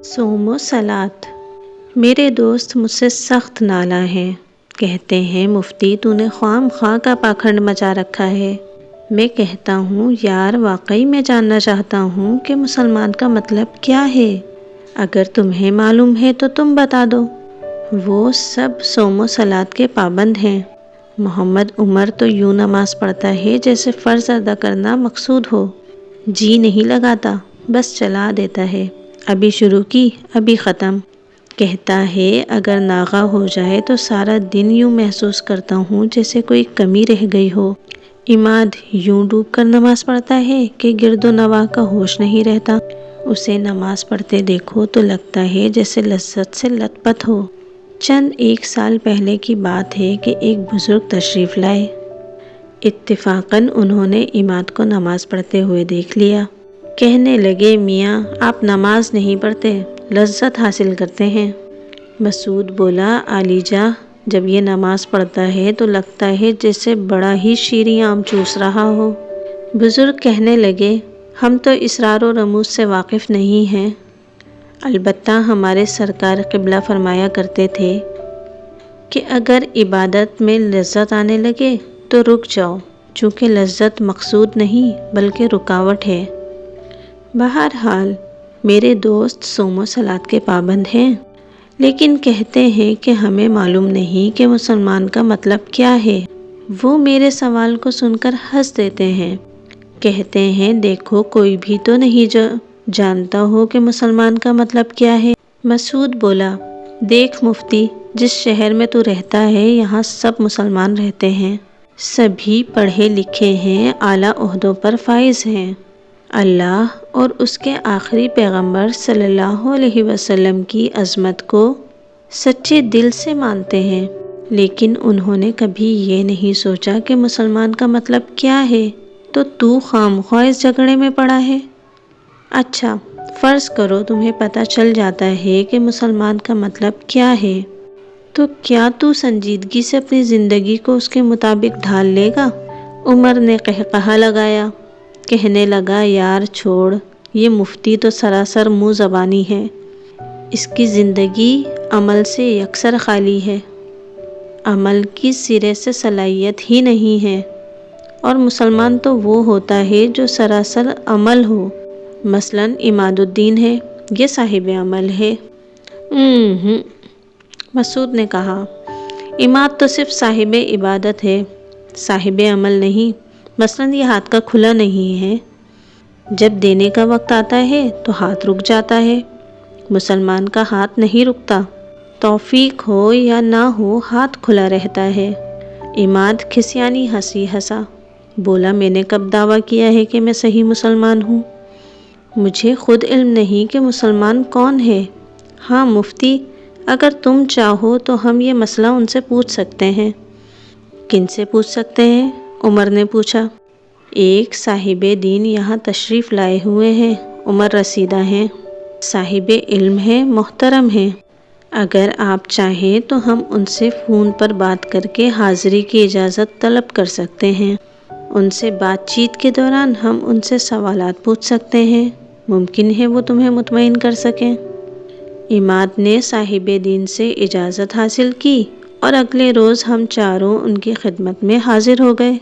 صوم و صلات۔ میرے دوست مجھ سے سخت نالاں ہیں، کہتے ہیں مفتی تو نے خواہ مخواہ کا پاکھنڈ مچا رکھا ہے۔ میں کہتا ہوں یار واقعی میں جاننا چاہتا ہوں کہ مسلمان کا مطلب کیا ہے، اگر تمہیں معلوم ہے تو تم بتا دو۔ وہ سب صوم و صلات کے پابند ہیں۔ محمد عمر تو یوں نماز پڑھتا ہے جیسے فرض ادا کرنا مقصود ہو، جی نہیں لگاتا، بس چلا دیتا ہے، ابھی شروع کی ابھی ختم۔ کہتا ہے اگر ناغہ ہو جائے تو سارا دن یوں محسوس کرتا ہوں جیسے کوئی کمی رہ گئی ہو۔ عماد یوں ڈوب کر نماز پڑھتا ہے کہ گرد و نواح کا ہوش نہیں رہتا، اسے نماز پڑھتے دیکھو تو لگتا ہے جیسے لذت سے لت پت ہو۔ چند ایک سال پہلے کی بات ہے کہ ایک بزرگ تشریف لائے۔ اتفاقاً انہوں نے عماد کو نماز پڑھتے ہوئے دیکھ لیا۔ کہنے لگے میاں آپ نماز نہیں پڑھتے، لذت حاصل کرتے ہیں۔ مسعود بولا عالی جا جب یہ نماز پڑھتا ہے تو لگتا ہے جیسے بڑا ہی شیریں آم چوس رہا ہو۔ بزرگ کہنے لگے ہم تو اسرار و رموز سے واقف نہیں ہیں، البتہ ہمارے سرکار قبلہ فرمایا کرتے تھے کہ اگر عبادت میں لذت آنے لگے تو رک جاؤ، چونکہ لذت مقصود نہیں بلکہ رکاوٹ ہے۔ بہرحال میرے دوست صوم و صلات کے پابند ہیں، لیکن کہتے ہیں کہ ہمیں معلوم نہیں کہ مسلمان کا مطلب کیا ہے۔ وہ میرے سوال کو سن کر ہنس دیتے ہیں، کہتے ہیں دیکھو کوئی بھی تو نہیں جو جانتا ہو کہ مسلمان کا مطلب کیا ہے۔ مسعود بولا دیکھ مفتی، جس شہر میں تو رہتا ہے یہاں سب مسلمان رہتے ہیں، سبھی پڑھے لکھے ہیں، اعلیٰ عہدوں پر فائز ہیں، اللہ اور اس کے آخری پیغمبر صلی اللہ علیہ وسلم کی عظمت کو سچے دل سے مانتے ہیں، لیکن انہوں نے کبھی یہ نہیں سوچا کہ مسلمان کا مطلب کیا ہے، تو خواہ مخواہ اس جھگڑے میں پڑا ہے۔ اچھا فرض کرو تمہیں پتہ چل جاتا ہے کہ مسلمان کا مطلب کیا ہے، تو کیا تو سنجیدگی سے اپنی زندگی کو اس کے مطابق ڈھال لے گا؟ عمر نے قہقہہ لگایا، کہنے لگا یار چھوڑ، یہ مفتی تو سراسر منہ زبانی ہے، اس کی زندگی عمل سے یکسر خالی ہے، عمل کی سرے سے صلاحیت ہی نہیں ہے، اور مسلمان تو وہ ہوتا ہے جو سراسر عمل ہو، مثلاً عماد الدین ہے، یہ صاحب عمل ہے۔ مسعود نے کہا عماد تو صرف صاحب عبادت ہے، صاحب عمل نہیں، مثلاً یہ ہاتھ کا کھلا نہیں ہے، جب دینے کا وقت آتا ہے تو ہاتھ رک جاتا ہے، مسلمان کا ہاتھ نہیں رکتا، توفیق ہو یا نہ ہو ہاتھ کھلا رہتا ہے۔ عماد کھسیانی ہنسی ہنسا، بولا میں نے کب دعویٰ کیا ہے کہ میں صحیح مسلمان ہوں؟ مجھے خود علم نہیں کہ مسلمان کون ہے۔ ہاں مفتی اگر تم چاہو تو ہم یہ مسئلہ ان سے پوچھ سکتے ہیں۔ کن سے پوچھ سکتے ہیں؟ عمر نے پوچھا۔ ایک صاحب دین یہاں تشریف لائے ہوئے ہیں، عمر رسیدہ ہیں، صاحب علم ہیں، محترم ہیں، اگر آپ چاہیں تو ہم ان سے فون پر بات کر کے حاضری کی اجازت طلب کر سکتے ہیں، ان سے بات چیت کے دوران ہم ان سے سوالات پوچھ سکتے ہیں، ممکن ہے وہ تمہیں مطمئن کر سکیں۔ عماد نے صاحب دین سے اجازت حاصل کی اور اگلے روز ہم چاروں ان کی خدمت میں حاضر ہو گئے۔